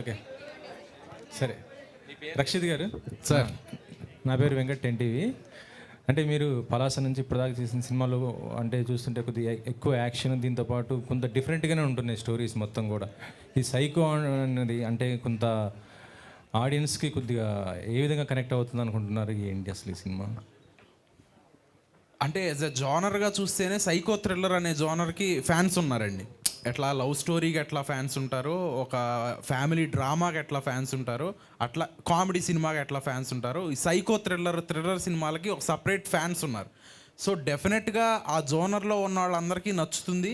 Okay సరే. రక్షిత్ గారు sir, నా పేరు వెంకట్ ఎన్టీవీ. అంటే మీరు పలాస నుంచి ఇప్పటిదాకా చేసిన సినిమాలు అంటే చూస్తుంటే కొద్దిగా ఎక్కువ యాక్షన్, దీంతోపాటు కొంత డిఫరెంట్గానే ఉంటున్నాయి స్టోరీస్ మొత్తం కూడా. ఈ సైకో అనేది అంటే కొంత ఆడియన్స్కి కొద్దిగా ఏ విధంగా కనెక్ట్ అవుతుంది అనుకుంటున్నారు? ఏంటి అసలు ఈ సినిమా? అంటే యాజ్ ఎ జానర్గా చూస్తేనే సైకో థ్రిల్లర్ అనే జానర్కి ఫ్యాన్స్ ఉన్నారండి. ఎట్లా లవ్ స్టోరీకి ఎట్లా ఫ్యాన్స్ ఉంటారో, ఒక ఫ్యామిలీ డ్రామాకి ఎట్లా ఫ్యాన్స్ ఉంటారో, అట్లా కామెడీ సినిమాకి ఎట్లా ఫ్యాన్స్ ఉంటారో, ఈ సైకో థ్రిల్లర్ సినిమాలకి ఒక సపరేట్ ఫ్యాన్స్ ఉన్నారు. సో డెఫినెట్గా ఆ జోనర్లో ఉన్న వాళ్ళందరికీ నచ్చుతుంది.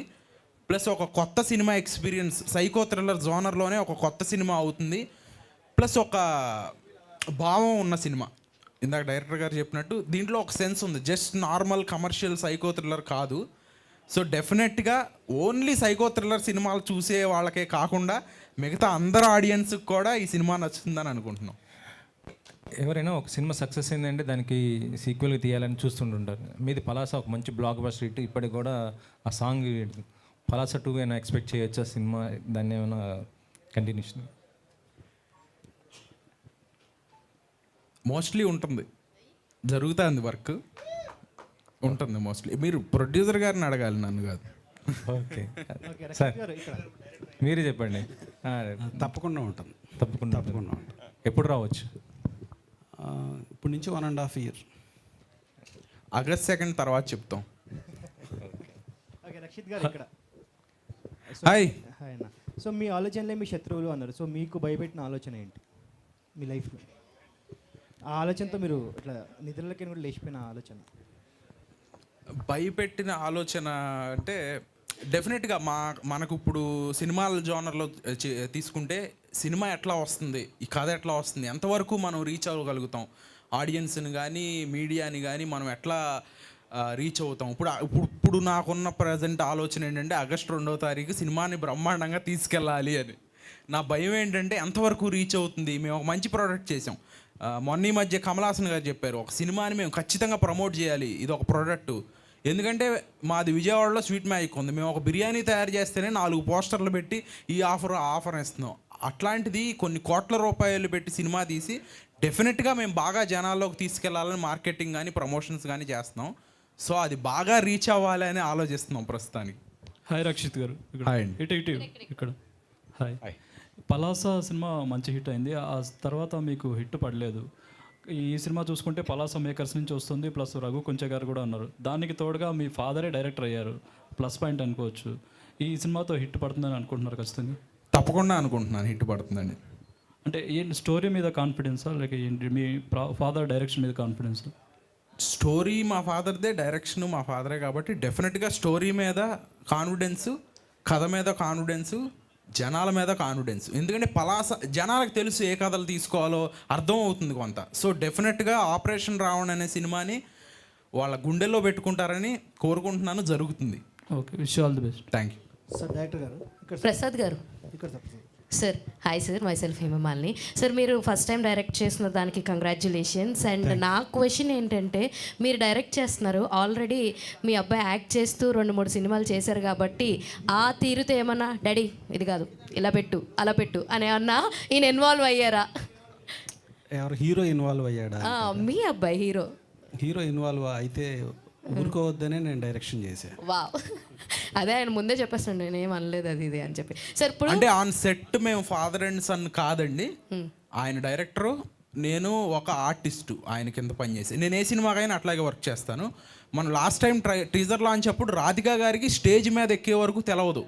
ప్లస్ ఒక కొత్త సినిమా ఎక్స్పీరియన్స్ సైకో థ్రిల్లర్ జోనర్లోనే ఒక కొత్త సినిమా అవుతుంది. ప్లస్ ఒక భావం ఉన్న సినిమా. ఇందాక డైరెక్టర్ గారు చెప్పినట్టు దీంట్లో ఒక సెన్స్ ఉంది, just normal commercial psycho thriller కాదు. సో డెఫినెట్గా ఓన్లీ సైకో థ్రిల్లర్ సినిమాలు చూసే వాళ్ళకే కాకుండా మిగతా అందరు ఆడియన్స్కి కూడా ఈ సినిమా నచ్చుతుందని అనుకుంటున్నాం. ఎవరైనా ఒక సినిమా సక్సెస్ అయిందంటే దానికి సీక్వెల్గా తీయాలని చూస్తుంటుంటారు. మీది పలాస ఒక మంచి బ్లాక్ బస్టర్ హిట్, ఇప్పటికి కూడా ఆ సాంగ్ పలాస 2 అయినా ఎక్స్పెక్ట్ చేయొచ్చు ఆ సినిమా? దాన్ని ఏమైనా కంటిన్యూషన్? మోస్ట్లీ ఉంటుంది, జరుగుతుంది, వర్క్ ఉంటుంది మోస్ట్లీ. మీరు ప్రొడ్యూసర్ గారిని అడగాలి, నన్ను కాదు. ఓకే సార్, మీరే చెప్పండి. తప్పకుండా ఉంటుంది. తప్పకుండా ఉంటుంది. ఎప్పుడు రావచ్చు? ఇప్పటి నుంచి 1.5 years. ఆగస్ట్ 2 తర్వాత చెప్తాం. ఓకే రక్షిత్ గారు ఇక్కడ. హాయ్. హాయ్ అన్న. సో మీ ఆలోచనలే మీ శత్రువులు అన్నారు. సో మీకు భయపెట్టిన ఆలోచన ఏంటి మీ లైఫ్లో? ఆ ఆలోచనతో మీరు ఇట్లా నిద్రలకి కూడా లేచిపోయిన ఆలోచన? భయపెట్టిన ఆలోచన అంటే డెఫినెట్గా మనకు ఇప్పుడు సినిమాల జోనర్లో తీసుకుంటే సినిమా ఎట్లా వస్తుంది, ఈ కథ ఎట్లా వస్తుంది, ఎంతవరకు మనం రీచ్ అవ్వగలుగుతాం, ఆడియన్స్ని కానీ మీడియాని కానీ మనం ఎట్లా రీచ్ అవుతాం. ఇప్పుడు నాకున్న ప్రజెంట్ ఆలోచన ఏంటంటే ఆగస్ట్ 2వ తారీఖు సినిమాని బ్రహ్మాండంగా తీసుకెళ్ళాలి అని. నా భయం ఏంటంటే ఎంతవరకు రీచ్ అవుతుంది. మేము ఒక మంచి ప్రోడక్ట్ చేసాం. మొన్న ఈ మధ్య కమల్ హాసన్ గారు చెప్పారు, ఒక సినిమాని మేము ఖచ్చితంగా ప్రమోట్ చేయాలి, ఇది ఒక ప్రోడక్ట్. ఎందుకంటే మాది విజయవాడలో స్వీట్ మ్యాజిక్ ఉంది, మేము ఒక బిర్యానీ తయారు చేస్తేనే 4 పోస్టర్లు పెట్టి ఈ ఆఫర్ ఇస్తున్నాం. అట్లాంటిది కొన్ని కోట్ల రూపాయలు పెట్టి సినిమా తీసి డెఫినెట్గా మేము బాగా జనాల్లోకి తీసుకెళ్లాలని మార్కెటింగ్ కానీ ప్రమోషన్స్ కానీ చేస్తున్నాం. సో అది బాగా రీచ్ అవ్వాలి అని ఆలోచిస్తున్నాం ప్రస్తుతానికి. హాయ్ రక్షిత్ గారు. హాయ్ అండి. ఇటు ఇక్కడ. హాయ్. పలాస సినిమా మంచి హిట్ అయింది, ఆ తర్వాత మీకు హిట్ పడలేదు. ఈ సినిమా చూసుకుంటే పలాస మేకర్స్ నుంచి వస్తుంది, ప్లస్ రఘు కొంచె గారు కూడా ఉన్నారు. దానికి తోడుగా మీ ఫాదరే డైరెక్టర్ అయ్యారు, ప్లస్ పాయింట్ అనుకోవచ్చు. ఈ సినిమాతో హిట్ పడుతుందని అనుకుంటున్నారు ఖచ్చితంగా? తప్పకుండా అనుకుంటున్నాను హిట్ పడుతుందండి. అంటే ఏంటి స్టోరీ మీద కాన్ఫిడెన్సా, లేక ఏంటి మీ ఫాదర్ డైరెక్షన్ మీద కాన్ఫిడెన్సా? స్టోరీ మా ఫాదర్దే, డైరెక్షన్ మా ఫాదరే, కాబట్టి డెఫినెట్గా స్టోరీ మీద కాన్ఫిడెన్సు, కథ మీద కాన్ఫిడెన్సు, జనాల మీద కాన్ఫిడెన్స్. ఎందుకంటే పలాస జనాలకు తెలుసు ఏ కథలు తీసుకోవాలో అర్థం అవుతుంది కొంత. సో డెఫినెట్గా ఆపరేషన్ రావణ్ అనే సినిమాని వాళ్ళ గుండెల్లో పెట్టుకుంటారని కోరుకుంటున్నాను, జరుగుతుంది. Okay, wish all the best. Thank you sir. Director గారు ఇక్కడ. ప్రసాద్ గారు ఇక్కడ sir. Hi sir, myself Hemamalini. Sir మీరు ఫస్ట్ టైం డైరెక్ట్ చేసిన దానికి కంగ్రాచ్యులేషన్స్. అండ్ నా క్వశ్చన్ ఏంటంటే, మీరు డైరెక్ట్ చేస్తున్నారు, ఆల్రెడీ మీ అబ్బాయి యాక్ట్ చేస్తూ 2-3 సినిమాలు చేశారు కాబట్టి ఆ తీరుతో ఏమన్నా డాడీ ఇది కాదు ఇలా పెట్టు అలా పెట్టు అని అన్నా ఈయన ఇన్వాల్వ్ అయ్యారా? ఎవరు హీరో ఇన్వాల్వ్ అయ్యాడా? మీ అబ్బాయి హీరో ఇన్వాల్వ్ అయితే ఊరుకోవద్దనే నేను డైరెక్షన్ చేశాను. వావ్, అదే ఆయన ముందే చెప్పేస్తాను, నేనేం అనలేదు అది ఇది అని చెప్పి. సార్ ఇప్పుడు అంటే ఆన్ సెట్ మేము ఫాదర్ అండ్ సన్ కాదండి, ఆయన డైరెక్టరు, నేను ఒక ఆర్టిస్టు ఆయన కింద పనిచేసి. నేను ఏ సినిమాకైనా అట్లాగే వర్క్ చేస్తాను. మనం లాస్ట్ టైం టీజర్ లాంచ్ అప్పుడు రాధికా గారికి స్టేజ్ మీద ఎక్కే వరకు తెలవదు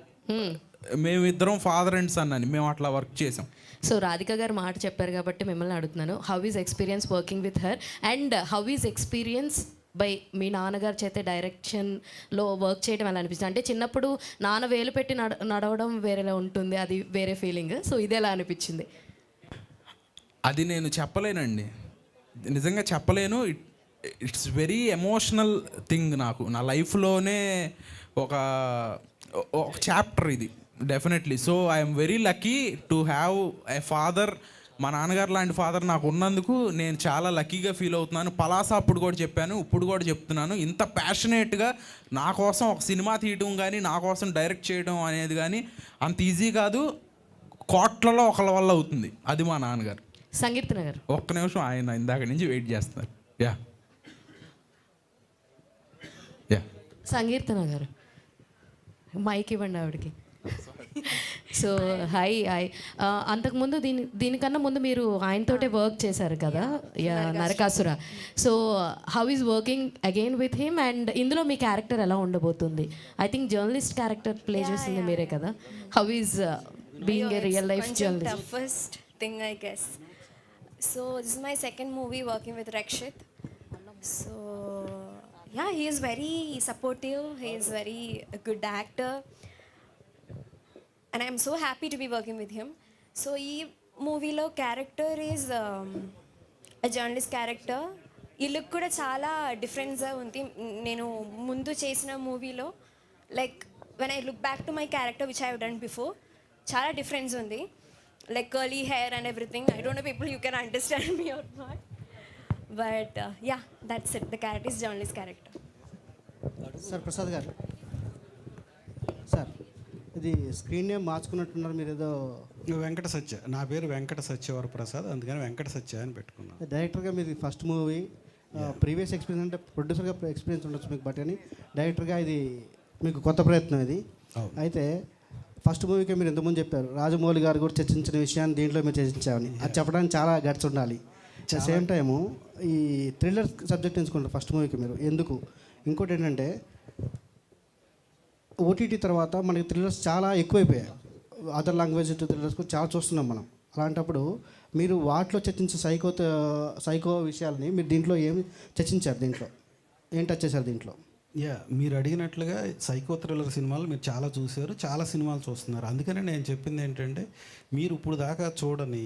మేమిద్దరం ఫాదర్ అండ్ సన్ అని, మేము అట్లా వర్క్ చేసాం. సో రాధిక గారు మాట చెప్పారు కాబట్టి మిమ్మల్ని అడుగుతున్నాను, how is experience working with her and how is experience by మీ నాన్నగారు చేతే డైరెక్షన్లో వర్క్ చేయడం ఎలా అనిపిస్తుంది? అంటే చిన్నప్పుడు నాన్న వేలు పెట్టి నడవడం వేరేలా ఉంటుంది, అది వేరే ఫీలింగ్. సో ఇది ఎలా అనిపించింది? అది నేను చెప్పలేనండి, నిజంగా చెప్పలేను. It's very emotional thing. నాకు నా లైఫ్లోనే ఒక చాప్టర్ ఇది definitely. So I'm very lucky to have a father. మా నాన్నగారు లాంటి ఫాదర్ నాకు ఉన్నందుకు నేను చాలా లక్కీగా ఫీల్ అవుతున్నాను. పలాస అప్పుడు కూడా చెప్పాను, ఇప్పుడు కూడా చెప్తున్నాను, ఇంత ప్యాషనేట్గా నా కోసం ఒక సినిమా తీయడం కానీ, నా కోసం డైరెక్ట్ చేయడం అనేది కానీ అంత ఈజీ కాదు. కోట్లలో ఒకళ్ళ వల్ల అవుతుంది. అది మా నాన్నగారు. సంకీర్తన గారు. ఒక్క నిమిషం, ఆయన ఇందాక నుంచి వెయిట్ చేస్తున్నారు. యా యా సంకీర్తన గారు మైక్ ఇవ్వండి ఆవిడకి. సో హాయ్ అంతకుముందు దీనికన్నా ముందు మీరు ఆయనతోటే వర్క్ చేశారు కదా, Narakasura. So how is working again with him and ఇందులో మీ క్యారెక్టర్ ఎలా ఉండబోతుంది? I think journalist character play చేస్తుంది మీరే కదా. How is being a real life journalist? Toughest thing, I guess. So this is my second movie working with Rakshit. So yeah, he is very supportive. He is very a good actor, and I'm so happy to be working with him. So ee movie lo character is a journalist character. ఈ look కూడా చాలా డిఫరెన్స్గా ఉంది. నేను ముందు చేసిన మూవీలో like when I look back to my character which I have done before, చాలా డిఫరెన్స్ ఉంది. Like curly hair and everything. I don't know people you can understand me or not. But yeah, that's it. The character is journalist character. Sir Prasad గారు, sir ఇది screen name మార్చుకున్నట్టున్నారు మీరు ఏదో. వెంకట సత్య, నా పేరు వెంకట సత్యవర ప్రసాద్, అందుకని వెంకట సత్య అని పెట్టుకున్నాను. డైరెక్టర్గా మీది ఫస్ట్ మూవీ, ప్రీవియస్ ఎక్స్పీరియన్స్ అంటే ప్రొడ్యూసర్గా ఎక్స్పీరియన్స్ ఉండొచ్చు మీకు, బట్ అని డైరెక్టర్గా ఇది మీకు కొత్త ప్రయత్నం ఇది. అయితే ఫస్ట్ మూవీకి మీరు ఇంతకుముందు చెప్పారు రాజమౌళి గారు కూడా చర్చించిన విషయాన్ని దీంట్లో మీరు చర్చించామని. అది చెప్పడానికి చాలా గట్స్ ఉండాలి. సేమ్ టైము ఈ థ్రిల్లర్ సబ్జెక్ట్ ఎంచుకుంటారు ఫస్ట్ మూవీకి మీరు, ఎందుకు? ఇంకోటి ఏంటంటే ఓటీటీ తర్వాత మనకి థ్రిల్లర్స్ చాలా ఎక్కువైపోయాయి. అదర్ లాంగ్వేజ్ థ్రిల్లర్స్ కూడా చాలా చూస్తున్నాం మనం. అలాంటప్పుడు మీరు వాటిలో చర్చించే సైకో విషయాలని మీరు దీంట్లో ఏమి చర్చించారు? దీంట్లో ఏం టచ్ చేశారు దీంట్లో? మీరు అడిగినట్లుగా సైకో థ్రిల్లర్ సినిమాలు మీరు చాలా చూశారు, చాలా సినిమాలు చూస్తున్నారు. అందుకనే నేను చెప్పింది ఏంటంటే, మీరు ఇప్పుడు దాకా చూడని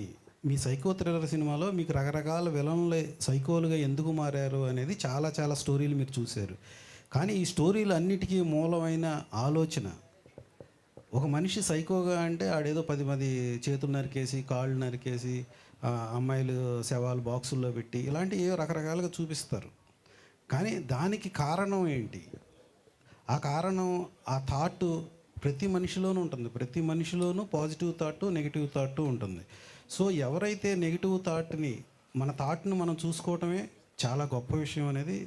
మీ సైకో థ్రిల్లర్ సినిమాలో మీకు రకరకాల విలన్లు సైకోలుగా ఎందుకు మారారు అనేది చాలా చాలా స్టోరీలు మీరు చూశారు. కానీ ఈ స్టోరీలు అన్నిటికీ మూలమైన ఆలోచన, ఒక మనిషి సైకోగా అంటే ఆడేదో 10 మంది చేతులు నరికేసి కాళ్ళు నరికేసి అమ్మాయిలు శవాలు బాక్సుల్లో పెట్టి ఇలాంటి ఏవో రకరకాలుగా చూపిస్తారు. కానీ దానికి కారణం ఏంటి? ఆ కారణం ఆ థాట్ ప్రతి మనిషిలోనూ ఉంటుంది. ప్రతి మనిషిలోనూ పాజిటివ్ థాట్, నెగిటివ్ థాట్ ఉంటుంది. సో ఎవరైతే నెగిటివ్ థాట్ని, మన థాట్ని మనం చూసుకోవటమే చాలా గొప్ప విషయం అనేది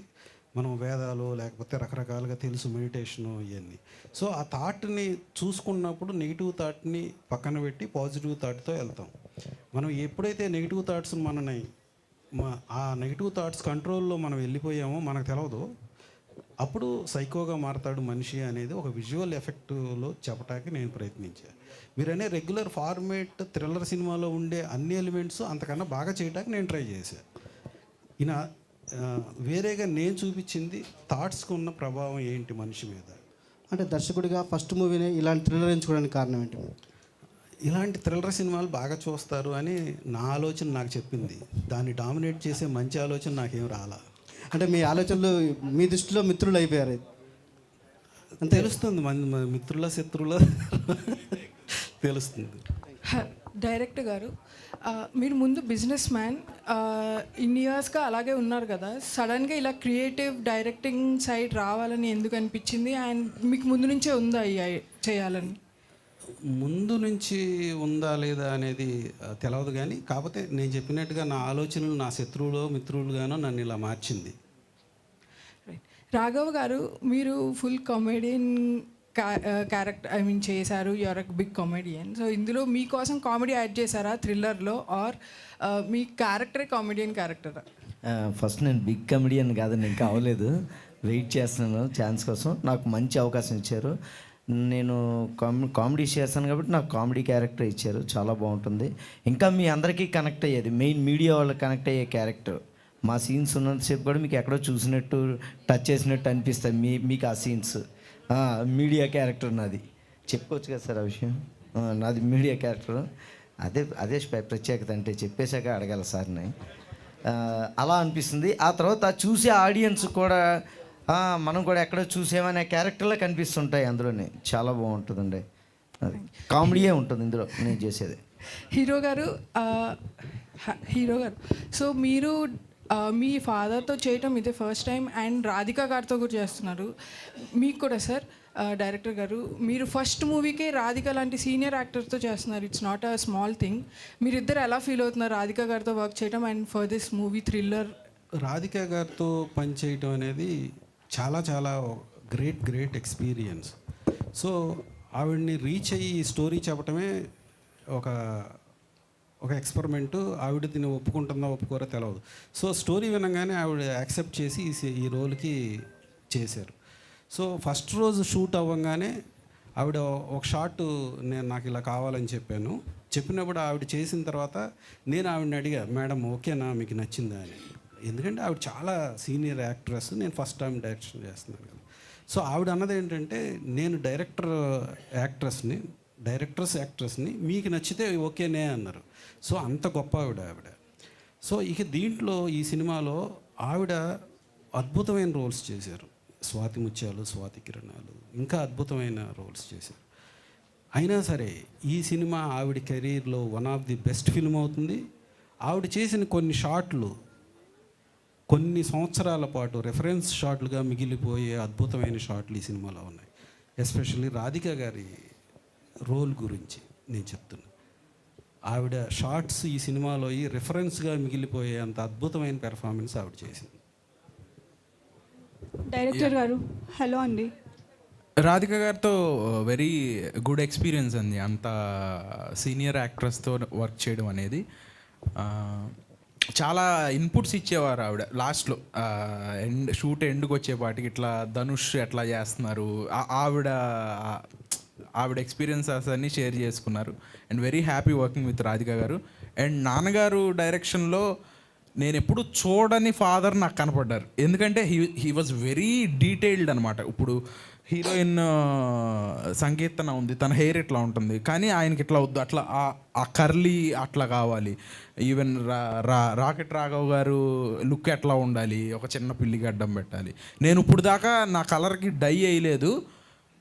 మనం వేదాలు లేకపోతే రకరకాలుగా తెలుసు, మెడిటేషను ఇవన్నీ. సో ఆ థాట్ని చూసుకున్నప్పుడు నెగిటివ్ థాట్ని పక్కన పెట్టి పాజిటివ్ థాట్తో వెళ్తాం. మనం ఎప్పుడైతే నెగిటివ్ థాట్స్ మనని ఆ నెగిటివ్ థాట్స్ కంట్రోల్లో మనం వెళ్ళిపోయామో మనకు తెలియదు, అప్పుడు సైకోగా మారతాడు మనిషి అనేది ఒక విజువల్ ఎఫెక్ట్లో చెప్పడానికి నేను ప్రయత్నించాను. మీరనే రెగ్యులర్ ఫార్మేట్ థ్రిల్లర్ సినిమాలో ఉండే అన్ని ఎలిమెంట్స్ అంతకన్నా బాగా చేయడానికి నేను ట్రై చేశాను. ఈయన వేరేగా నేను చూపించింది థాట్స్కి ఉన్న ప్రభావం ఏంటి మనిషి మీద. అంటే దర్శకుడిగా ఫస్ట్ మూవీని ఇలాంటి థ్రిల్లర్ ఎంచుకోవడానికి కారణం ఏంటి? ఇలాంటి థ్రిల్లర్ సినిమాలు బాగా చూస్తారు అని నా ఆలోచన నాకు చెప్పింది. దాన్ని డామినేట్ చేసే మంచి ఆలోచన నాకేం రాలా. అంటే మీ ఆలోచనలు మీ దృష్టిలో మిత్రులు అయిపోయారు అని తెలుస్తుంది. మిత్రుల శత్రువుల తెలుస్తుంది. డైరెక్టర్ గారు, మీరు ముందు బిజినెస్ మ్యాన్, ఇన్ని ఇయర్స్గా అలాగే ఉన్నారు కదా, సడన్గా ఇలా క్రియేటివ్ డైరెక్టింగ్ సైడ్ రావాలని ఎందుకు అనిపించింది? అండ్ మీకు ముందు నుంచే ఉందా చేయాలని? ముందు నుంచి ఉందా లేదా అనేది తెలియదు, కానీ కాకపోతే నేను చెప్పినట్టుగా నా ఆలోచనలు నా శత్రువులో మిత్రులుగానో నన్ను ఇలా మార్చింది. రాఘవ్ గారు, మీరు ఫుల్ కామెడియన్ క్యారెక్టర్ చేశారు, you are a big comedian. So ఇందులో మీకోసం కామెడీ యాడ్ చేశారా థ్రిల్లర్లో, ఆర్ మీ క్యారెక్టరే కామెడియన్ క్యారెక్టరా? ఫస్ట్ నేను బిగ్ కామెడియన్ కాదు, నేను కావలేదు, వెయిట్ చేస్తున్నాను ఛాన్స్ కోసం. నాకు మంచి అవకాశం ఇచ్చారు. నేను కామెడీ చేస్తాను కాబట్టి నాకు కామెడీ క్యారెక్టర్ ఇచ్చారు, చాలా బాగుంటుంది. ఇంకా మీ అందరికీ కనెక్ట్ అయ్యేది, మెయిన్ మీడియా వాళ్ళకి కనెక్ట్ అయ్యే క్యారెక్టర్. మా సీన్స్ ఉన్నంతసేపు కూడా మీకు ఎక్కడో చూసినట్టు టచ్ చేసినట్టు అనిపిస్తాయి మీకు ఆ సీన్స్. మీడియా క్యారెక్టర్ నాది, చెప్పుకోవచ్చు కదా సార్ ఆ విషయం? నాది మీడియా క్యారెక్టర్. అదే ప్రత్యేకత, అంటే చెప్పేశాక అడగాలి సార్ని. అలా అనిపిస్తుంది. ఆ తర్వాత చూసే ఆడియన్స్ కూడా మనం కూడా ఎక్కడో చూసేమనే క్యారెక్టర్లో కనిపిస్తుంటాయి అందులోనే. చాలా బాగుంటుందండి, అది కామెడీయే ఉంటుంది ఇందులో నేను చేసేది. హీరో గారు, సో మీరు మీ ఫాదర్తో చేయటం ఇదే ఫస్ట్ టైం, అండ్ రాధిక గారితో కూడా చేస్తున్నారు. మీకు కూడా సార్ డైరెక్టర్ గారు, మీరు ఫస్ట్ మూవీకే రాధిక లాంటి సీనియర్ యాక్టర్తో చేస్తున్నారు. It's not a small thing. మీరిద్దరు ఎలా ఫీల్ అవుతున్నారు రాధిక గారితో వర్క్ చేయడం and for this movie thriller? Radhika గారితో పనిచేయటం అనేది చాలా చాలా గ్రేట్ ఎక్స్పీరియన్స్. సో ఆవిడ్ని రీచ్ అయ్యి ఈ స్టోరీ చెప్పటమే ఒక ఎక్స్పెరిమెంటు. ఆవిడ దీన్ని ఒప్పుకుంటుందా ఒప్పుకోరో తెలియదు. సో స్టోరీ వినగానే ఆవిడ యాక్సెప్ట్ చేసి ఈ రోల్కి చేశారు. సో ఫస్ట్ రోజు షూట్ అవ్వగానే ఆవిడ ఒక షాట్ నాకు ఇలా కావాలని చెప్పినప్పుడు ఆవిడ చేసిన తర్వాత నేను ఆవిడని అడిగా, మేడం ఓకేనా, మీకు నచ్చిందా అని. ఎందుకంటే ఆవిడ చాలా సీనియర్ యాక్ట్రెస్, నేను ఫస్ట్ టైం డైరెక్షన్ చేస్తున్నాను కదా. సో ఆవిడ అన్నది ఏంటంటే, నేను డైరెక్టర్స్ యాక్ట్రెస్ని మీకు నచ్చితే ఓకేనే అన్నారు. సో అంత గొప్ప ఆవిడ. సో ఇక దీంట్లో ఈ సినిమాలో ఆవిడ అద్భుతమైన రోల్స్ చేశారు. స్వాతి ముత్యాలు, స్వాతి కిరణాలు, ఇంకా అద్భుతమైన రోల్స్ చేశారు. అయినా సరే ఈ సినిమా ఆవిడ కెరీర్లో one of the best film అవుతుంది. ఆవిడ చేసిన కొన్ని షాట్లు కొన్ని సంవత్సరాల పాటు రెఫరెన్స్ షాట్లుగా మిగిలిపోయే అద్భుతమైన షాట్లు ఈ సినిమాలో ఉన్నాయి. ఎస్పెషల్లీ రాధిక గారి రోల్ గురించి నేను చెప్తున్నా. ఆవిడ షార్ట్స్ ఈ సినిమాలో ఈ రెఫరెన్స్గా మిగిలిపోయే అంత అద్భుతమైన పెర్ఫార్మెన్స్ ఆవిడ చేసింది. డైరెక్టర్ గారు హలో అండి. రాధిక గారితో వెరీ గుడ్ ఎక్స్పీరియన్స్ అండి. అంత సీనియర్ యాక్ట్రెస్తో వర్క్ చేయడం అనేది. చాలా ఇన్పుట్స్ ఇచ్చేవారు ఆవిడ లాస్ట్లో. షూట్ ఎండ్కి వచ్చేపాటికి ఇట్లా ధనుష్ ఎట్లా చేస్తున్నారు, ఆవిడ ఎక్స్పీరియన్సెస్ అన్నీ షేర్ చేసుకున్నారు. And very happy working with Radhika గారు. అండ్ నాన్నగారు డైరెక్షన్లో నేను ఎప్పుడు చూడని ఫాదర్ నాకు కనపడ్డారు. ఎందుకంటే హీ వాజ్ వెరీ డీటెయిల్డ్ అనమాట. ఇప్పుడు హీరోయిన్ సంకీర్తన ఉంది, తన హెయిర్ ఇట్లా ఉంటుంది, కానీ ఆయనకి ఇట్లా వద్దు, అట్లా ఆ కర్లీ అట్లా కావాలి. ఈవెన్ రాకెట్ రాఘవ్ గారు లుక్ ఎట్లా ఉండాలి, ఒక చిన్న పిల్లి గడ్డం పెట్టాలి. నేను ఇప్పుడు దాకా నా కలర్కి డై వేయలేదు,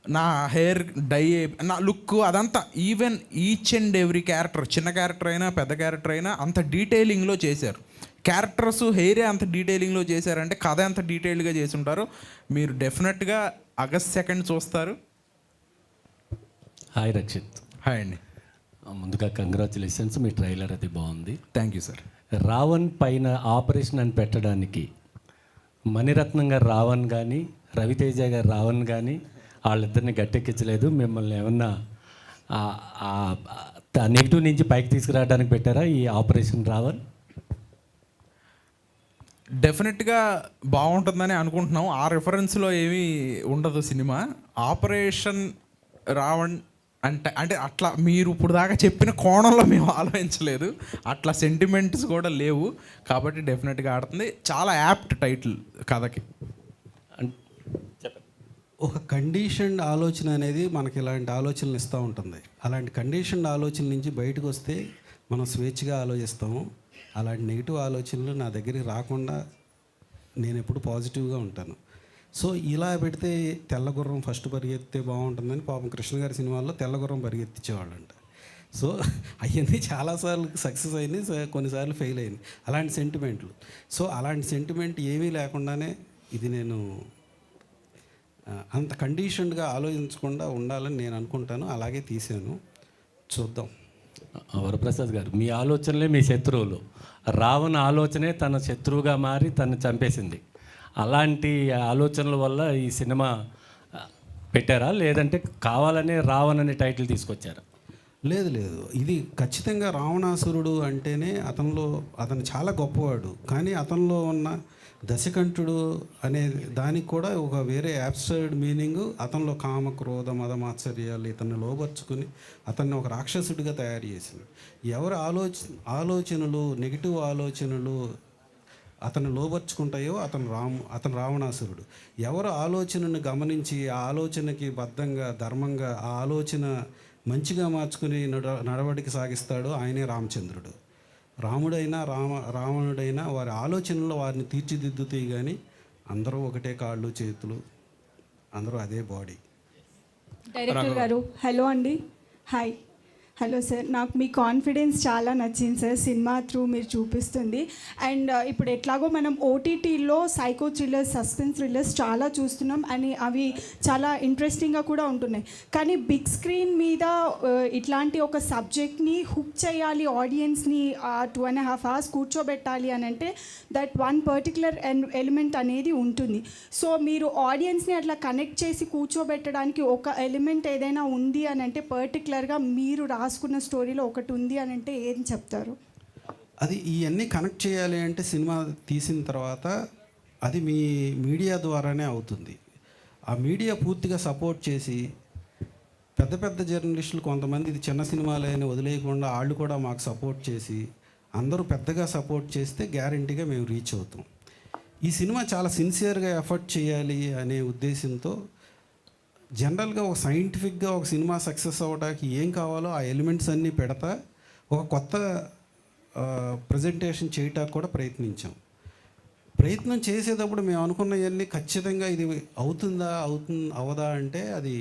నా హెయిర్ డై, నా లుక్ అదంతా even each and every character, చిన్న క్యారెక్టర్ అయినా పెద్ద క్యారెక్టర్ అయినా అంత డీటెయిలింగ్లో చేశారు. క్యారెక్టర్స్ హెయిరే అంత డీటెయిలింగ్లో చేశారంటే కథ ఎంత డీటెయిల్డ్గా చేసి ఉంటారో మీరు డెఫినెట్గా August 2 చూస్తారు. హాయ్ రక్షిత్. హాయ్ అండి. ముందుగా కంగ్రాచులేషన్స్, మీ ట్రైలర్ అది బాగుంది. Thank you sir. రావణ్ పైన ఆపరేషన్ అని పెట్టడానికి మణిరత్నం గారు రావణ్ కానీ, రవితేజ గారు రావణ్ కానీ వాళ్ళిద్దరిని గట్టెక్కించలేదు. మిమ్మల్ని ఏమన్నా నెగిటివ్ నుంచి పైకి తీసుకురావడానికి పెట్టారా ఈ ఆపరేషన్ రావణ్? డెఫినెట్గా బాగుంటుందని అనుకుంటున్నాం. ఆ రెఫరెన్స్లో ఏమీ ఉండదు సినిమా. ఆపరేషన్ రావణ్ అంటే అట్లా మీరు ఇప్పుడు దాకా చెప్పిన కోణంలో మేము ఆలోచించలేదు, అట్లా సెంటిమెంట్స్ కూడా లేవు. కాబట్టి డెఫినెట్గా ఆడుతుంది. చాలా యాప్ట్ టైటిల్ కథకి. ఒక కండిషన్డ్ ఆలోచన అనేది మనకి ఇలాంటి ఆలోచనలు ఇస్తూ ఉంటుంది. అలాంటి కండిషన్డ్ ఆలోచన నుంచి బయటకు వస్తే మనం స్వేచ్ఛగా ఆలోచిస్తాము. అలాంటి నెగిటివ్ ఆలోచనలు నా దగ్గరికి రాకుండా నేను ఎప్పుడు పాజిటివ్గా ఉంటాను. సో ఇలా పెడితే తెల్లగుర్రం ఫస్ట్ పరిగెత్తే బాగుంటుందని పాపం కృష్ణ గారి సినిమాల్లో తెల్లగుర్రం పరిగెత్తించేవాళ్ళంట. సో అవన్నీ చాలాసార్లు సక్సెస్ అయింది, కొన్నిసార్లు ఫెయిల్ అయింది అలాంటి సెంటిమెంట్లు. సో అలాంటి సెంటిమెంట్ ఏమీ లేకుండానే ఇది నేను అంత కండిషన్డ్గా ఆలోచించకుండా ఉండాలని నేను అనుకుంటాను. అలాగే తీసాను. చూద్దాం. వరప్రసాద్ గారు, మీ ఆలోచనలే మీ శత్రువులు. రావణ ఆలోచనే తన శత్రువుగా మారి తను చంపేసింది. అలాంటి ఆలోచనల వల్ల ఈ సినిమా పెట్టారా, లేదంటే కావాలనే రావణ్ అనే టైటిల్ తీసుకొచ్చారా? లేదు, ఇది ఖచ్చితంగా రావణాసురుడు అంటేనే అతను చాలా గొప్పవాడు, కానీ అతనిలో ఉన్న దశకంఠుడు అనే దానికి కూడా ఒక వేరే యాబ్సర్డ్ మీనింగ్. అతనిలో కామ, క్రోధ, మద, మాత్సర్యాలు ఇతన్ని లోపరుచుకుని అతన్ని ఒక రాక్షసుడిగా తయారు చేసింది. ఎవరి ఆలోచనలు నెగిటివ్ ఆలోచనలు అతను లోపరుచుకుంటాయో అతను రావణాసురుడు. ఎవరు ఆలోచనను గమనించి ఆ ఆలోచనకి బద్ధంగా ధర్మంగా ఆ ఆలోచన మంచిగా మార్చుకుని నడవడికి సాగిస్తాడో ఆయనే రామచంద్రుడు. రాముడైనా రావణుడైనా వారి ఆలోచనలో వారిని తీర్చిదిద్దుతాయి, కానీ అందరూ ఒకటే కాళ్ళు చేతులు, అందరూ అదే బాడీ. డైరెక్టర్ గారు హలో అండి. హాయ్. హలో సార్, నాకు మీ కాన్ఫిడెన్స్ చాలా నచ్చింది సార్. సినిమా త్రూ మీరు చూపిస్తుంది. అండ్ ఇప్పుడు ఎట్లాగో మనం ఓటీటీలో సైకో థ్రిల్లర్స్, సస్పెన్స్ థ్రిల్లర్స్ చాలా చూస్తున్నాం అని అవి చాలా ఇంట్రెస్టింగ్గా కూడా ఉంటున్నాయి. కానీ బిగ్ స్క్రీన్ మీద ఇట్లాంటి ఒక సబ్జెక్ట్ని హుక్ చేయాలి, ఆడియన్స్ని 2.5 hours కూర్చోబెట్టాలి అని అంటే దట్ వన్ పర్టికులర్ ఎలిమెంట్ అనేది ఉంటుంది. సో మీరు ఆడియన్స్ని అట్లా కనెక్ట్ చేసి కూర్చోబెట్టడానికి ఒక ఎలిమెంట్ ఏదైనా ఉంది అని అంటే పర్టికులర్గా మీరు రాసుకున్న స్టోరీలో ఒకటి ఉంది అని అంటే ఏం చెప్తారు? అది ఇవన్నీ కనెక్ట్ చేయాలి అంటే సినిమా తీసిన తర్వాత అది మీ మీడియా ద్వారానే అవుతుంది. ఆ మీడియా పూర్తిగా సపోర్ట్ చేసి పెద్ద పెద్ద జర్నలిస్టులు కొంతమంది ఇది చిన్న సినిమాలని వదిలేయకుండా వాళ్ళు కూడా మాకు సపోర్ట్ చేసి అందరూ పెద్దగా సపోర్ట్ చేస్తే గ్యారంటీగా మేము రీచ్ అవుతాం. ఈ సినిమా చాలా సిన్సియర్గా ఎఫర్ట్ చేయాలి అనే ఉద్దేశంతో జనరల్గా ఒక సైంటిఫిక్గా ఒక సినిమా సక్సెస్ అవ్వడానికి ఏం కావాలో ఆ ఎలిమెంట్స్ అన్నీ పెడతా ఒక కొత్త ప్రజెంటేషన్ చేయటానికి కూడా ప్రయత్నం చేసేటప్పుడు మేము అనుకున్నవన్నీ ఖచ్చితంగా ఇది అవదా అంటే అది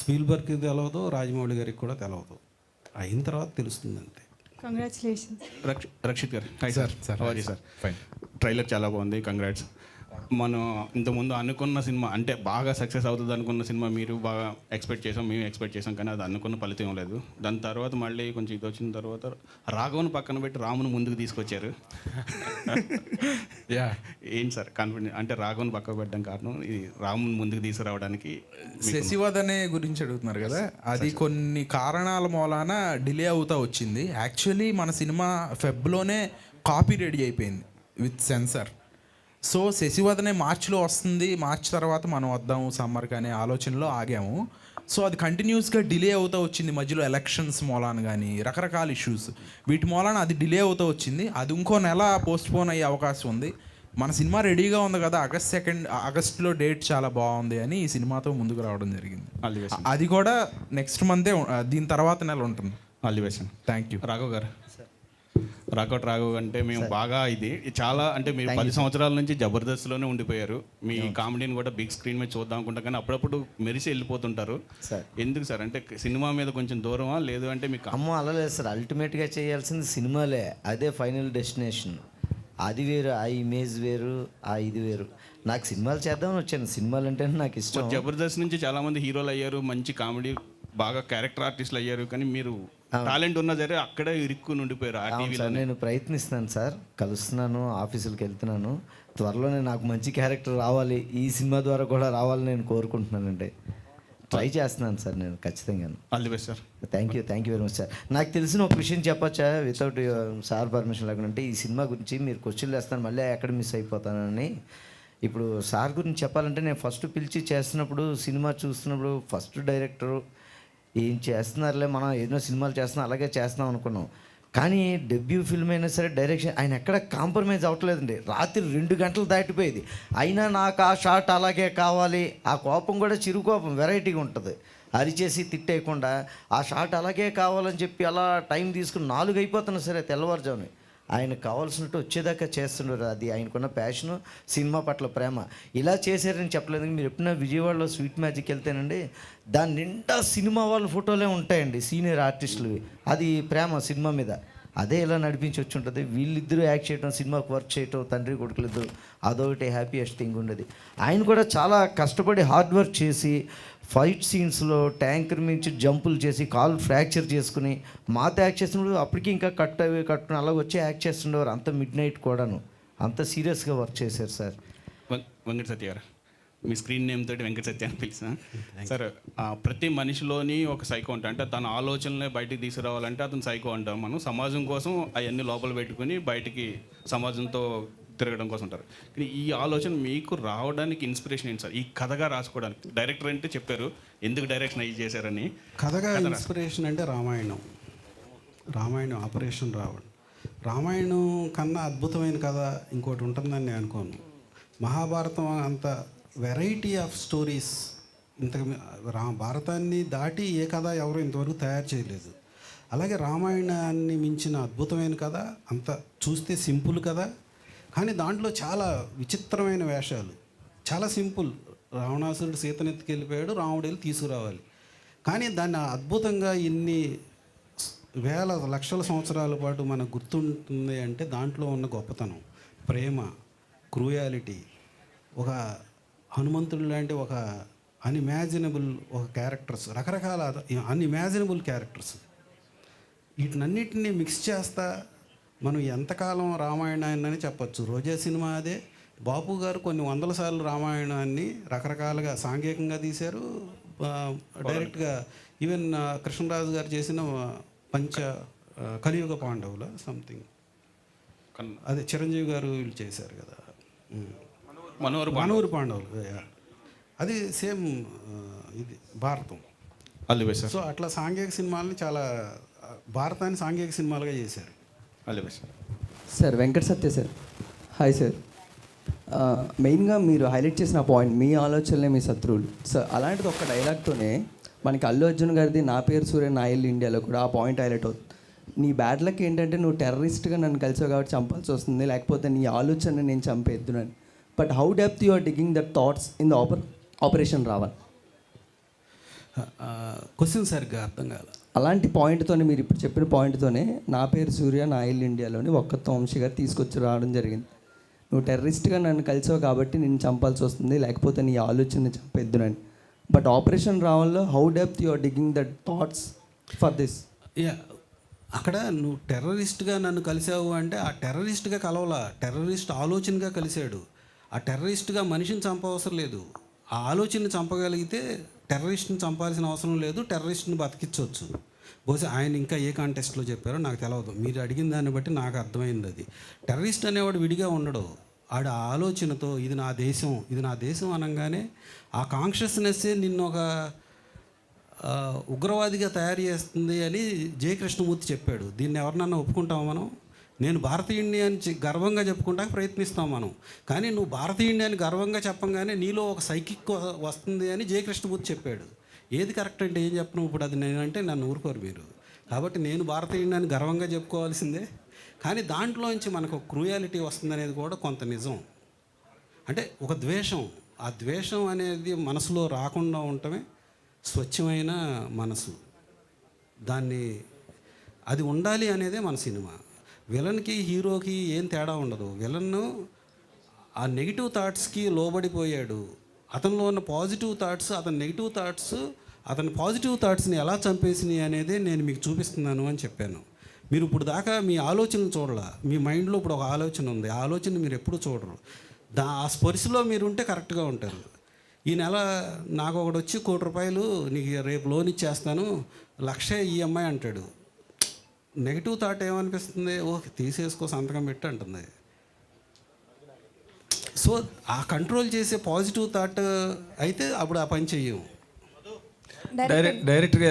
స్పీల్బర్గ్కి తెలవదు, రాజమౌళి గారికి కూడా తెలవదు. అయిన తర్వాత తెలుస్తుంది అంతే. కంగ్రాచులేషన్స్. రక్షిత్ గారు, hi sir. Sir fine. Trailer చాలా బాగుంది, కంగ్రాట్స్. మనం ఇంతకుముందు అనుకున్న సినిమా అంటే బాగా సక్సెస్ అవుతుంది అనుకున్న సినిమా మీరు బాగా ఎక్స్పెక్ట్ చేసాం, మేము ఎక్స్పెక్ట్ చేసాం, కానీ అది అనుకున్న ఫలితం లేదు. దాని తర్వాత మళ్ళీ కొంచెం ఇది వచ్చిన తర్వాత రాఘవన్ పక్కన పెట్టి రామును ముందుకు తీసుకొచ్చారు. ఏంటి సార్ కాన్ఫిడెంట్ అంటే రాఘవన్ పక్కకు పెట్టడం కారణం ఇది రాముని ముందుకు తీసుకురావడానికి? శశివదనే గురించి అడుగుతున్నారు కదా, అది కొన్ని కారణాల మూలాన డిలే అవుతా వచ్చింది. యాక్చువల్లీ మన సినిమా ఫెబ్లోనే కాపీ రెడీ అయిపోయింది విత్ సెన్సార్. సో శశివదనే మార్చిలో వస్తుంది, మార్చ్ తర్వాత మనం వద్దాము సమ్మర్కి అనే ఆలోచనలో ఆగాము. సో అది కంటిన్యూస్గా డిలే అవుతూ వచ్చింది. మధ్యలో ఎలక్షన్స్ మూలాన కానీ రకరకాల ఇష్యూస్ వీటి మూలాన అది డిలే అవుతూ వచ్చింది. అది ఇంకో నెల పోస్ట్పోన్ అయ్యే అవకాశం ఉంది. మన సినిమా రెడీగా ఉంది కదా, ఆగస్టులో డేట్ చాలా బాగుంది అని ఈ సినిమాతో ముందుకు రావడం జరిగింది. అది కూడా నెక్స్ట్ మంతే, దీని తర్వాత నెల ఉంటుంది. ఆల్వేషన్. Thank you. రాఘవ్ గారు, రాఘవ్ అంటే మేము బాగా ఇది చాలా అంటే మీరు 10 సంవత్సరాల నుంచి జబర్దస్త్లోనే ఉండిపోయారు. మీ కామెడీని కూడా బిగ్ స్క్రీన్ మీద చూద్దాం అనుకుంటాం, కానీ అప్పుడప్పుడు మెరిసి వెళ్ళిపోతుంటారు. ఎందుకు సార్? అంటే సినిమా మీద కొంచెం దూరమా, లేదు అంటే మీకు? అమ్మో అలా లేదు సార్, అల్టిమేట్గా చేయాల్సింది సినిమాలే, అదే ఫైనల్ డెస్టినేషన్. అది వేరు, ఆ ఇమేజ్ వేరు, ఆ ఇది వేరు. నాకు సినిమాలు చేద్దామని వచ్చాను, సినిమాలు అంటే నాకు ఇష్టం. జబర్దస్త్ నుంచి చాలామంది హీరోలు అయ్యారు, మంచి కామెడీ బాగా క్యారెక్టర్ ఆర్టిస్టులు అయ్యారు, కానీ మీరు టాలెంట్ ఉన్నా సరే అక్కడే ఇరుక్కుని ఉండిపోయారు. నేను ప్రయత్నిస్తున్నాను సార్, కలుస్తున్నాను, ఆఫీసులకు వెళ్తున్నాను. త్వరలోనే నాకు మంచి క్యారెక్టర్ రావాలి, ఈ సినిమా ద్వారా కూడా రావాలని నేను కోరుకుంటున్నానండి. ట్రై చేస్తున్నాను సార్ నేను ఖచ్చితంగా. All the best sir. Thank you very much sir. నాకు తెలిసిన ఒక విషయం చెప్పచ్చా వితౌట్ సార్ పర్మిషన్ లేకుండా? అంటే ఈ సినిమా గురించి మీరు క్వశ్చన్లు వేస్తాను, మళ్ళీ ఎక్కడ మిస్ అయిపోతానని. ఇప్పుడు సార్ గురించి చెప్పాలంటే నేను ఫస్ట్ పిలిచి చేస్తున్నప్పుడు, సినిమా చూస్తున్నప్పుడు ఫస్ట్ డైరెక్టరు ఏం చేస్తున్నారులే, మనం ఎన్నో సినిమాలు చేస్తున్నాం అలాగే చేస్తున్నాం అనుకున్నాం. కానీ డెబ్యూ ఫిల్మ్ అయినా సరే డైరెక్షన్ ఆయన ఎక్కడ కాంప్రమైజ్ అవ్వట్లేదండి. రాత్రి 2 గంటలు దాటిపోయేది, అయినా నాకు ఆ షాట్ అలాగే కావాలి. ఆ కోపం కూడా చిరు కోపం, వెరైటీగా ఉంటుంది. అరిచేసి తిట్టేయకుండా ఆ షాట్ అలాగే కావాలని చెప్పి అలా టైం తీసుకుని 4 అయిపోతున్నా సరే తెల్లవారుజామున ఆయన కావాల్సినట్టు వచ్చేదాకా చేస్తున్నారు. అది ఆయనకున్న ప్యాషను, సినిమా పట్ల ప్రేమ. ఇలా చేశారని చెప్పలేదు. మీరు ఎప్పుడైనా విజయవాడలో స్వీట్ మ్యాజిక్ వెళ్తేనండి, దాని నిండా సినిమా వాళ్ళ ఫోటోలే ఉంటాయండి, సీనియర్ ఆర్టిస్టులు. అది ప్రేమ సినిమా మీద. అదే ఇలా నడిపించి వచ్చి ఉంటుంది. వీళ్ళిద్దరూ యాక్ట్ చేయడం, సినిమాకు వర్క్ చేయటం, తండ్రి కొడుకులిద్దరు, అదొకటి హ్యాపీయెస్ట్ థింగ్ ఉండేది. ఆయన కూడా చాలా కష్టపడి హార్డ్ వర్క్ చేసి ఫైట్ సీన్స్లో ట్యాంకర్ మించి జంపులు చేసి కాలు ఫ్రాక్చర్ చేసుకుని మాతో యాక్ట్ చేస్తున్నప్పుడు అప్పటికి ఇంకా కట్టుకుని అలాగ వచ్చి యాక్ట్ చేస్తుండేవారు. అంత మిడ్ నైట్ కూడాను అంత సీరియస్గా వర్క్ చేశారు సార్. వెంకట సత్య గారు, మీ స్క్రీన్ నేమ్ తోటి వెంకట సత్య అని పిలిచిన సార్. ప్రతి మనిషిలోని ఒక సైకో ఉంటుంది. అంటే తన ఆలోచనలే బయటికి తీసుకురావాలంటే అతను సైకో అంటాం మనం. సమాజం కోసం అవన్నీ లోపల పెట్టుకుని బయటికి సమాజంతో తిరగడం కోసం ఉంటారు. కానీ ఈ ఆలోచన మీకు రావడానికి ఇన్స్పిరేషన్ ఏంటి సార్? ఈ కథగా రాసుకోవడానికి డైరెక్టర్ అంటే చెప్పారు ఎందుకు డైరెక్షన్ అయ్యి చేశారని. కథగా ఇన్స్పిరేషన్ అంటే రామాయణం ఆపరేషన్ రావణ్. రామాయణం కన్నా అద్భుతమైన కథ ఇంకోటి ఉంటుందని నేను అనుకోను. మహాభారతం అంత వెరైటీ ఆఫ్ స్టోరీస్ ఇంత భారతాన్ని దాటి ఏ కథ ఎవరు ఇంతవరకు తయారు చేయలేదు. అలాగే రామాయణాన్ని మించిన అద్భుతమైన కథ, అంత చూస్తే సింపుల్ కథ, కానీ దాంట్లో చాలా విచిత్రమైన వేషాలు. చాలా సింపుల్, రావణాసురుడు సీతనెత్తుకెళ్ళిపోయాడు, రాముడు వెళ్ళి తీసుకురావాలి. కానీ దాన్ని అద్భుతంగా ఇన్ని వేల లక్షల సంవత్సరాల పాటు మనకు గుర్తుంటుంది అంటే దాంట్లో ఉన్న గొప్పతనం, ప్రేమ, క్రూయాలిటీ, ఒక హనుమంతుడు లాంటి ఒక అన్ఇమాజినబుల్ ఒక క్యారెక్టర్స్, రకరకాల అన్ఇమాజినబుల్ క్యారెక్టర్స్, వీటినన్నిటినీ మిక్స్ చేస్తా మనం ఎంతకాలం రామాయణాన్ని చెప్పచ్చు. రోజా సినిమా అదే, బాపు గారు కొన్ని వందల సార్లు రామాయణాన్ని రకరకాలుగా సాంఘికంగా తీశారు, డైరెక్ట్గా. ఈవెన్ కృష్ణరాజు గారు చేసిన కలియుగ పాండవుల సంథింగ్, అదే చిరంజీవి గారు వీళ్ళు చేశారు కదా, మనూరు పాండవులు, అది సేమ్ ఇది భారతం. అల్లువే సార్. సో అట్లా సాంఘిక సినిమాలని చాలా, భారతాన్ని సాంఘిక సినిమాలుగా చేశారు. అల్లువే sir. Sir Venkata Satya sir, hi sir. మెయిన్గా మీరు హైలైట్ చేసిన పాయింట్, మీ ఆలోచనలే మీ శత్రువులు సార్. అలాంటిది ఒక డైలాగ్తోనే మనకి అల్లు అర్జున్ గారిది నా పేరు సూర్య నా ఇల్లు ఇండియాలో కూడా ఆ పాయింట్ హైలైట్ అవుతుంది. నీ బ్యాడ్ లక్ ఏంటంటే నువ్వు టెర్రరిస్ట్గా నన్ను కలిసావు కాబట్టి చంపాల్సి వస్తుంది, లేకపోతే నీ ఆలోచన నేను చంపేద్దునని. But how depth you are digging that thoughts in the operation Raavan? Question సరిగ్గా అర్థం కాల. అలాంటి పాయింట్తోనే, మీరు ఇప్పుడు చెప్పిన పాయింట్తోనే నా పేరు సూర్య నా ఇల్లు ఇండియాలోని ఒక్క వంశీ గారు తీసుకొచ్చి రావడం జరిగింది. నువ్వు టెర్రరిస్ట్గా నన్ను కలిసావు కాబట్టి నేను చంపాల్సి వస్తుంది, లేకపోతే నీ ఆలోచన చంపేద్దునని. బట్ ఆపరేషన్ రావల్లో how depth you are digging that thoughts for this? అక్కడ నువ్వు టెర్రరిస్ట్గా నన్ను కలిసావు అంటే ఆ టెర్రరిస్ట్గా కలవలా, టెర్రరిస్ట్ ఆలోచనగా కలిశాడు. ఆ టెర్రరిస్ట్గా మనిషిని చంపవసరం లేదు, ఆ ఆలోచనని చంపగలిగితే టెర్రరిస్ట్ని చంపాల్సిన అవసరం లేదు, టెర్రరిస్ట్ని బతికించవచ్చు. బహుశా ఆయన ఇంకా ఏ కాంటెస్ట్లో చెప్పారో నాకు తెలియదు, మీరు అడిగిన దాన్ని బట్టి నాకు అర్థమైంది. అది టెర్రరిస్ట్ అనేవాడు విడిగా ఉండడు, ఆడ ఆలోచనతో ఇది నా దేశం, ఇది నా దేశం అనగానే ఆ కాన్షియస్నెస్సే నిన్ను ఒక ఉగ్రవాదిగా తయారు చేస్తుంది అని జయకృష్ణమూర్తి చెప్పాడు. దీన్ని ఎవరినన్నా ఒప్పుకుంటామా మనం? నేను భారతీయుడిని అని గర్వంగా చెప్పుకుంటానికి ప్రయత్నిస్తాం మనం, కానీ నువ్వు భారతీయుడిని అని గర్వంగా చెప్పంగానే నీలో ఒక సైకిక్ వస్తుంది అని జయకృష్ణమూర్తి చెప్పాడు. ఏది కరెక్ట్ అంటే ఏం చెప్పను ఇప్పుడు, అది నేనంటే నన్ను ఊరుకోరు మీరు. కాబట్టి నేను భారతీయుడిని అని గర్వంగా చెప్పుకోవాల్సిందే, కానీ దాంట్లోంచి మనకు క్రూయాలిటీ వస్తుందనేది కూడా కొంత నిజం. అంటే ఒక ద్వేషం, ఆ ద్వేషం అనేది మనసులో రాకుండా ఉండటమే స్వచ్ఛమైన మనసు. దాన్ని అది ఉండాలి అనేదే మన సినిమా. విలన్కి హీరోకి ఏం తేడా ఉండదు. విలన్ను ఆ నెగిటివ్ థాట్స్కి లోబడిపోయాడు, అతనిలో ఉన్న పాజిటివ్ థాట్స్, అతని నెగిటివ్ థాట్స్ అతని పాజిటివ్ థాట్స్ని ఎలా చంపేసినాయి అనేది నేను మీకు చూపిస్తున్నాను అని చెప్పాను. మీరు ఇప్పుడు దాకా మీ ఆలోచనలు చూడాల, మీ మైండ్లో ఇప్పుడు ఒక ఆలోచన ఉంది, ఆ ఆలోచన మీరు ఎప్పుడు చూడరు. ఆ స్పర్శలో మీరు ఉంటే కరెక్ట్గా ఉంటారు. ఈ నెల నాకు ఒకటి వచ్చి ₹1,00,00,000 నీకు రేపు లోన్ ఇచ్చేస్తాను, 1,00,000 ఈఎంఐ అంటాడు. నెగిటివ్ థాట్ ఏమనిపిస్తుంది? ఓకే తీసేసుకో సంతకం పెట్టి అంటుంది. సో ఆ కంట్రోల్ చేసే పాజిటివ్ థాట్ అయితే అప్పుడు ఆ పని చెయ్యము. డైరెక్టర్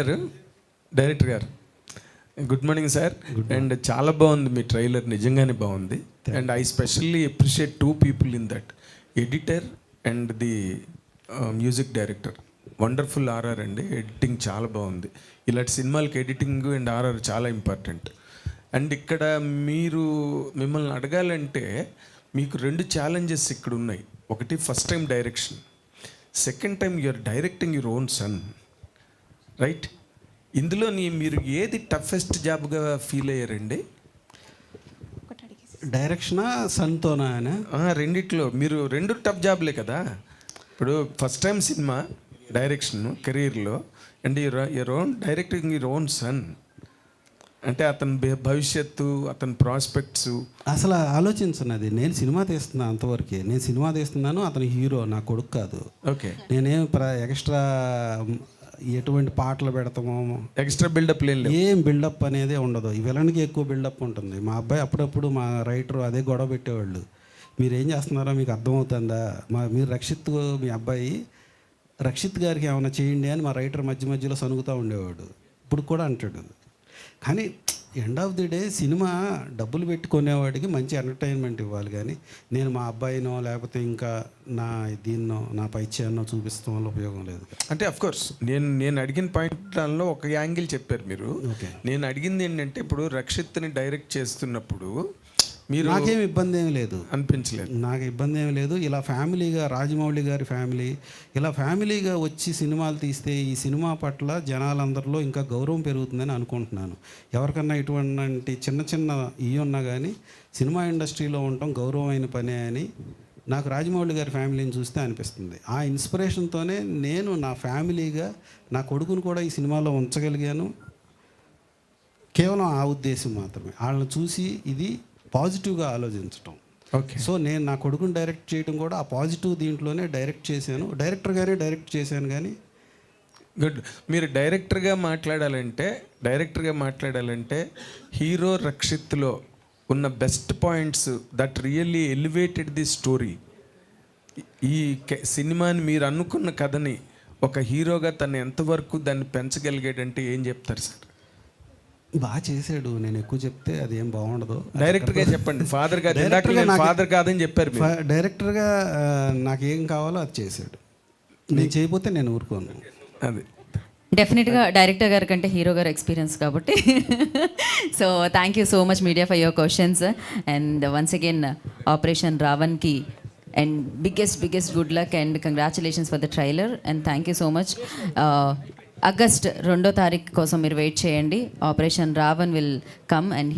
గారు గుడ్ మార్నింగ్ సార్. అండ్ చాలా బాగుంది మీ ట్రైలర్, నిజంగానే బాగుంది. And I specially appreciate 2 people in that, editor and the music director. Wonderful RR అండి, ఎడిటింగ్ చాలా బాగుంది. ఇలాంటి సినిమాలకి ఎడిటింగ్ అండ్ ఆర్ఆర్ చాలా ఇంపార్టెంట్. అండ్ ఇక్కడ మిమ్మల్ని అడగాలంటే మీకు 2 ఛాలెంజెస్ ఇక్కడ ఉన్నాయి. ఒకటి first time direction, second time you are directing your own son, right? ఇందులో మీరు ఏది టఫెస్ట్ జాబ్గా ఫీల్ అయ్యారండి? డైరెక్షనా సన్తోనా? రెండిట్లో మీరు 2 టఫ్ జాబ్లే కదా. ఇప్పుడు ఫస్ట్ టైం సినిమా డైరెక్షన్ కెరీర్లో, and your own directing your own sun అంటే అతని భవిష్యత్తు, అతని ప్రాస్పెక్ట్స్ అసలు ఆలోచించన్నది. నేను సినిమా తీస్తున్నాను అంతవరకే, నేను సినిమా తీస్తున్నాను, అతని హీరో నా కొడుకు కాదు. ఓకే, నేనేం ఎక్స్ట్రా ఎటువంటి పాటలు పెడతామో, ఎక్స్ట్రా బిల్డప్ ఏం బిల్డప్ అనేది ఉండదు. ఈ విలన్కి ఎక్కువ బిల్డప్ ఉంటుంది. మా అబ్బాయి అప్పుడప్పుడు మా రైటర్ అదే గొడవ పెట్టేవాళ్ళు, మీరేం చేస్తున్నారో మీకు అర్థమవుతుందా, మీరు మీ అబ్బాయి రక్షిత్ గారికి ఏమైనా చేయండి అని మా రైటర్ మధ్యలో సనుగుతూ ఉండేవాడు. ఇప్పుడు కూడా అంటాడు. కానీ end of the day cinema డబ్బులు పెట్టుకునేవాడికి మంచి ఎంటర్టైన్మెంట్ ఇవ్వాలి, కానీ నేను మా అబ్బాయినో లేకపోతే ఇంకా దీన్నో నా పైచ్యాన్నో చూపిస్తాం వల్ల ఉపయోగం లేదు. అంటే అఫ్కోర్స్ నేను అడిగిన పాయింట్లో ఒక యాంగిల్ చెప్పారు మీరు. నేను అడిగింది ఏంటంటే ఇప్పుడు రక్షిత్ని డైరెక్ట్ చేస్తున్నప్పుడు మీరు నాకేం ఇబ్బంది ఏమి లేదు, అనిపించలేదు. నాకు ఇబ్బంది ఏమి లేదు. ఇలా ఫ్యామిలీగా రాజమౌళి గారి ఫ్యామిలీ ఇలా ఫ్యామిలీగా వచ్చి సినిమాలు తీస్తే ఈ సినిమా పట్ల జనాలందరిలో ఇంకా గౌరవం పెరుగుతుందని అనుకుంటున్నాను. ఎవరికన్నా ఇటువంటి చిన్న చిన్న ఇవి ఉన్నా కానీ సినిమా ఇండస్ట్రీలో ఉండటం గౌరవమైన పనే అని నాకు రాజమౌళి గారి ఫ్యామిలీని చూస్తే అనిపిస్తుంది. ఆ ఇన్స్పిరేషన్తోనే నేను నా ఫ్యామిలీగా నా కొడుకును కూడా ఈ సినిమాలో ఉంచగలిగాను. కేవలం ఆ ఉద్దేశం మాత్రమే, వాళ్ళని చూసి ఇది పాజిటివ్గా ఆలోచించటం. ఓకే. సో నేను నా కొడుకుని డైరెక్ట్ చేయడం కూడా ఆ పాజిటివ్ దీంట్లోనే డైరెక్ట్ చేశాను. డైరెక్టర్గానే డైరెక్ట్ చేశాను. కానీ గుడ్. మీరు డైరెక్టర్గా మాట్లాడాలంటే హీరో రక్షిత్లో ఉన్న best points that really elevated the story. ఈ సినిమాని మీరు అనుకున్న కథని ఒక హీరోగా తను ఎంతవరకు దాన్ని పెంచగలిగాడంటే ఏం చెప్తారు సార్? బాగా చేశాడు. నేను ఎక్కువ చెప్తే అది ఏం బాగుండదు. డైరెక్టర్గా చెప్పండి. ఫాదర్ కాదని చెప్పారు. డైరెక్టర్గా నాకు ఏం కావాలో అది చేశాడు. నేను చేయకపోతే నేను ఊరుకోను. అది డెఫినెట్గా డైరెక్టర్ గారి కంటే హీరో గారు ఎక్స్పీరియన్స్ కాబట్టి. So thank you so much media for your questions and once again operation రావణ్కి and biggest good luck and congratulations for the trailer and thank you so much. August 2వ తారీఖు కోసం మీరు wait చేయండి. Operation Raavan will come and